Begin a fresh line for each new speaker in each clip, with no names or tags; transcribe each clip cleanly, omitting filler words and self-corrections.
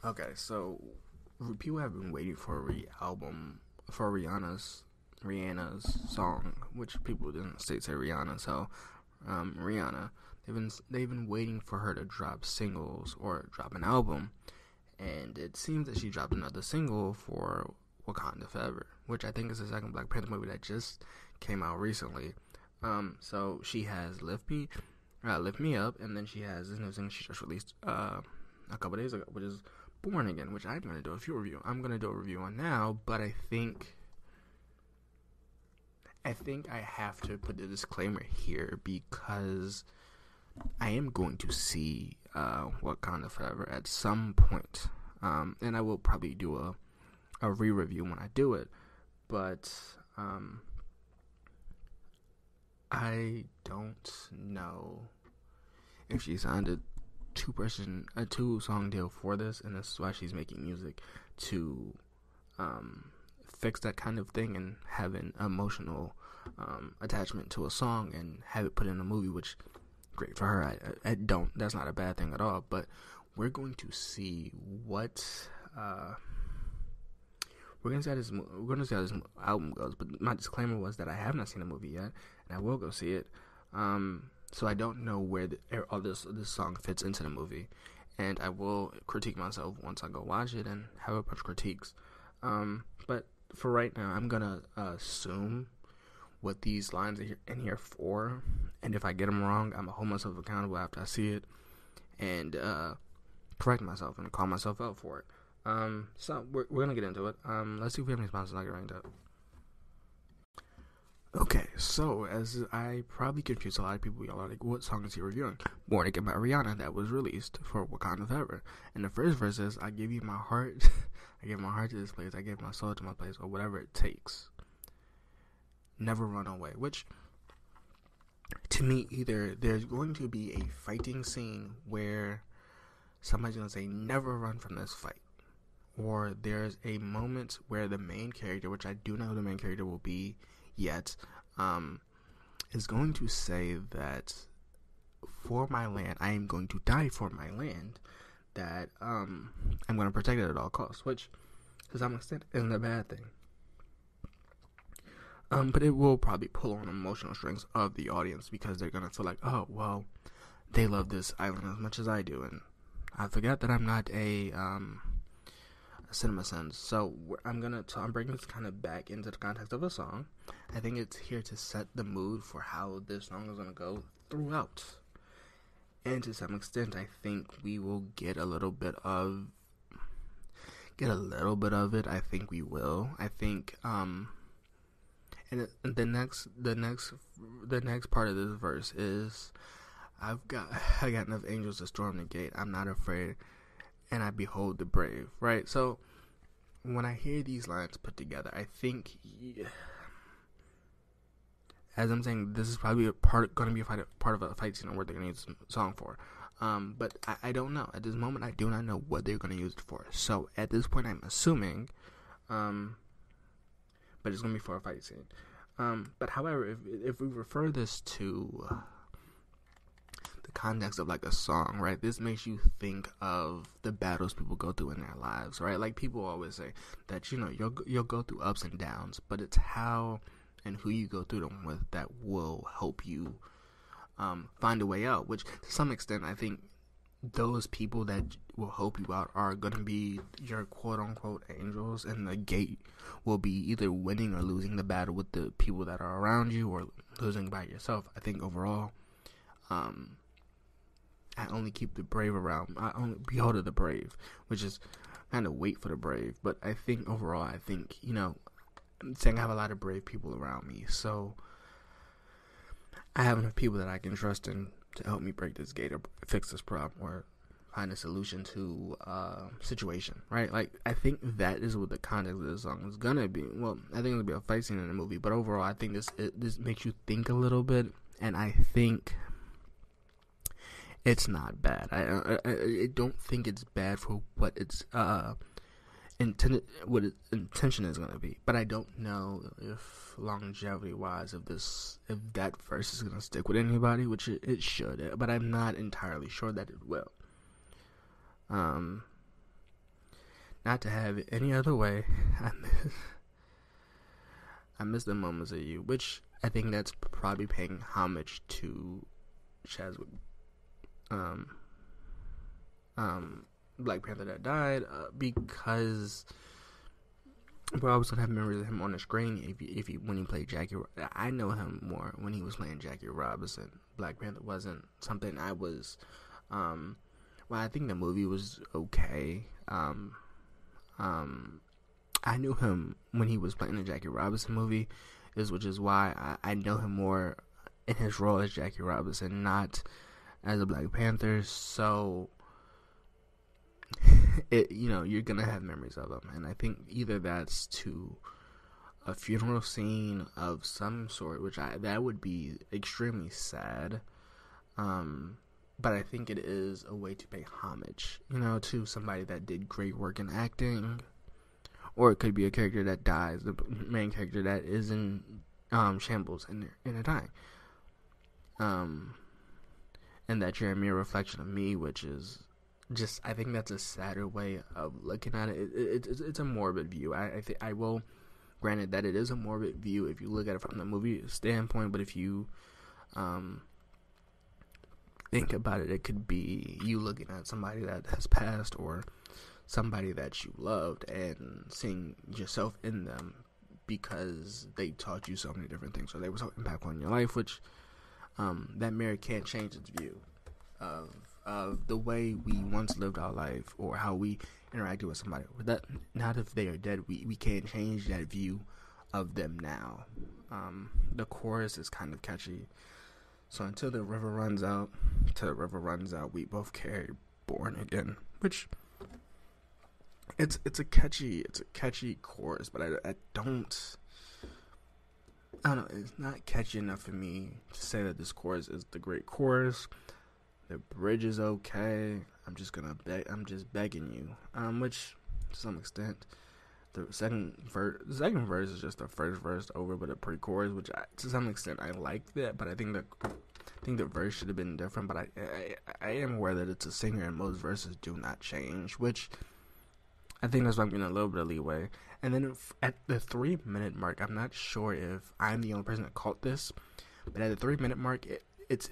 Okay, so people have been waiting for a album for Rihanna's song, which people in the states say Rihanna. So Rihanna, they've been waiting for her to drop singles or drop an album, and it seems that she dropped another single for Wakanda Forever, which I think is the second Black Panther movie that just came out recently. So she has Lift Me Up, and then she has this new single she just released a couple days ago, which is Born Again, which I'm gonna do a few review. I'm gonna do a review on now, but I think I have to put a disclaimer here because I am going to see Wakanda Forever at some point, and I will probably do a re-review when I do it. But I don't know if she signed a 2 song deal for this, and this is why she's making music to fix that kind of thing and have an emotional attachment to a song and have it put in a movie, which great for her. I don't. That's not a bad thing at all. But we're going to see what we're gonna see how this album goes. But my disclaimer was that I have not seen the movie yet, and I will go see it. So I don't know where all this song fits into the movie, and I will critique myself once I go watch it and have a bunch of critiques. But for right now, I'm gonna assume what these lines are in here for, and if I get them wrong, I'm gonna hold myself accountable after I see it and correct myself and call myself out for it. So we're gonna get into it. Let's see if we have any sponsors. I'll get right into it. Okay, so as I probably confused a lot of people, y'all are like, what song is he reviewing? Born Again by Rihanna, that was released for Wakanda Forever. And the first verse is, I give you my heart, I give my heart to this place, I give my soul to my place, or whatever it takes. Never run away, which, to me, either there's going to be a fighting scene where somebody's going to say, never run from this fight. Or there's a moment where the main character, which I do know who the main character will be yet, is going to say that for my land, I am going to die for my land, that I'm going to protect it at all costs, which to some extent isn't a bad thing. But it will probably pull on emotional strings of the audience because they're going to feel like, oh, well, they love this island as much as I do, and I forget that I'm not a cinema sense. So I'm bringing this kind of back into the context of a song. I think it's here to set the mood for how this song is going to go throughout. And to some extent, I think we will get a little bit of it. I think we will. I think and the next part of this verse is, I got enough angels to storm the gate. I'm not afraid, and I behold the brave. Right. So when I hear these lines put together, I think, as I'm saying, this is probably going to be part of a fight scene or what they're going to use the song for. But I don't know. At this moment, I do not know what they're going to use it for. So at this point, I'm assuming, but it's going to be for a fight scene. But however, if we refer this to the context of like a song, right, this makes you think of the battles people go through in their lives, right? Like people always say that, you'll go through ups and downs, but it's how and who you go through them with that will help you find a way out, which to some extent I think those people that will help you out are going to be your quote-unquote angels, and the gate will be either winning or losing the battle with the people that are around you, or losing by yourself. I think overall, I only keep the brave around. I only behold the brave, which is kind of wait for the brave. But I think overall, I'm saying I have a lot of brave people around me, so I have enough people that I can trust in to help me break this gate or fix this problem or find a solution to situation, right? Like, I think that is what the context of this song is gonna be. Well, I think it'll be a fight scene in the movie, but overall, I think this makes you think a little bit, and I think it's not bad. I don't think it's bad for what its what its intention is going to be, but I don't know if longevity wise, if that verse is going to stick with anybody, which it should, but I'm not entirely sure that it will. not to have it any other way, I miss the moments of you, which I think that's probably paying homage to Chadwick, Black Panther that died, because we're always gonna have memories of him on the screen. If he when he played Jackie, I know him more when he was playing Jackie Robinson. Black Panther wasn't something I was. Well, I think the movie was okay. I knew him when he was playing the Jackie Robinson movie, which is why I know him more in his role as Jackie Robinson, not as a Black Panther. So, you're gonna have memories of him, and I think either that's to a funeral scene of some sort, that would be extremely sad. But I think it is a way to pay homage, to somebody that did great work in acting. Or it could be a character that dies, the main character that is in shambles and they're dying. And that you're a mere reflection of me, which is just, I think that's a sadder way of looking at it. It's a morbid view. I will granted that it is a morbid view if you look at it from the movie standpoint, but if you think about it, it could be you looking at somebody that has passed or somebody that you loved and seeing yourself in them because they taught you so many different things, or they were so impactful in your life, which that mirror can't change its view of the way we once lived our life or how we interacted with somebody. With that, not if they are dead, we can't change that view of them now. The chorus is kind of catchy. So until the river runs out, we both carry born again, which it's a catchy chorus, but I don't know, it's not catchy enough for me to say that this chorus is the great chorus. The bridge is okay. I'm just begging you. Which to some extent, the second verse is just the first verse over with a pre-chorus, which to some extent I like that, but I think the verse should have been different. But I am aware that it's a singer and most verses do not change, which I think that's why I'm getting a little bit of leeway. And then at the 3-minute mark, I'm not sure if I'm the only person that caught this, but at the 3-minute mark, it's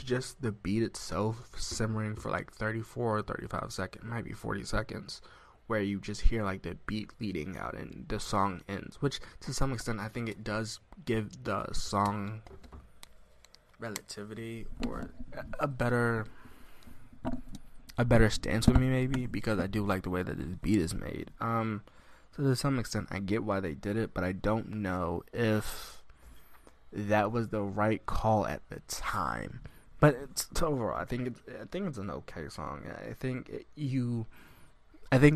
just the beat itself simmering for like 34 or 35 seconds, might be 40 seconds, where you just hear like the beat leading out and the song ends, which to some extent I think it does give the song relativity or a better stance with me, maybe, because I do like the way that this beat is made. So to some extent I get why they did it, but I don't know if that was the right call at the time. But overall, I think it's an okay song. I think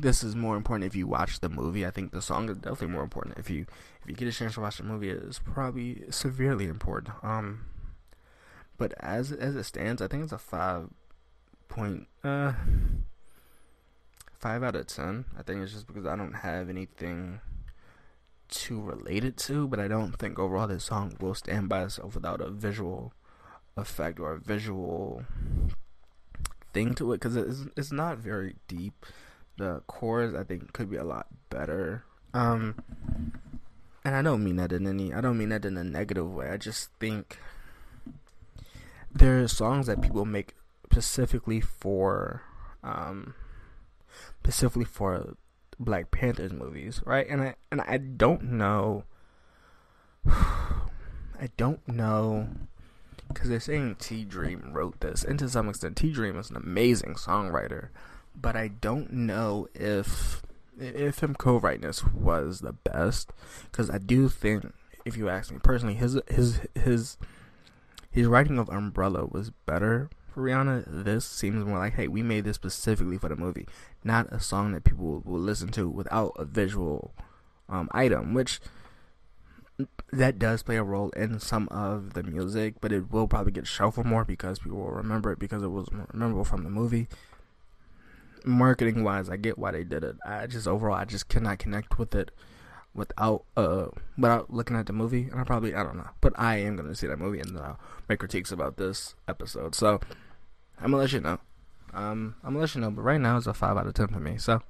this is more important if you watch the movie. I think the song is definitely more important if you get a chance to watch the movie. It's probably severely important. But as it stands, I think it's a 5 out of 10. I think it's just because I don't have anything to relate it to, but I don't think overall this song will stand by itself without a visual effect or a visual thing to it, because it's not very deep. The chorus I think could be a lot better, and I don't mean that in a negative way. I just think there are songs that people make specifically for Black Panther's movies, right? And I don't know, because they're saying T Dream wrote this, and to some extent T Dream is an amazing songwriter, but I don't know if him co-writing this was the best, because I do think, if you ask me personally, his writing of Umbrella was better for Rihanna. This seems more like, hey, we made this specifically for the movie, not a song that people will listen to without a visual item, which that does play a role in some of the music, but it will probably get shuffled more because people will remember it because it was more memorable from the movie. Marketing wise, I get why they did it. I just cannot connect with it without looking at the movie, and I don't know, but I am gonna see that movie and then I'll make critiques about this episode. So I'm gonna let you know. I'm gonna let you know. But right now, it's a 5 out of 10 for me. So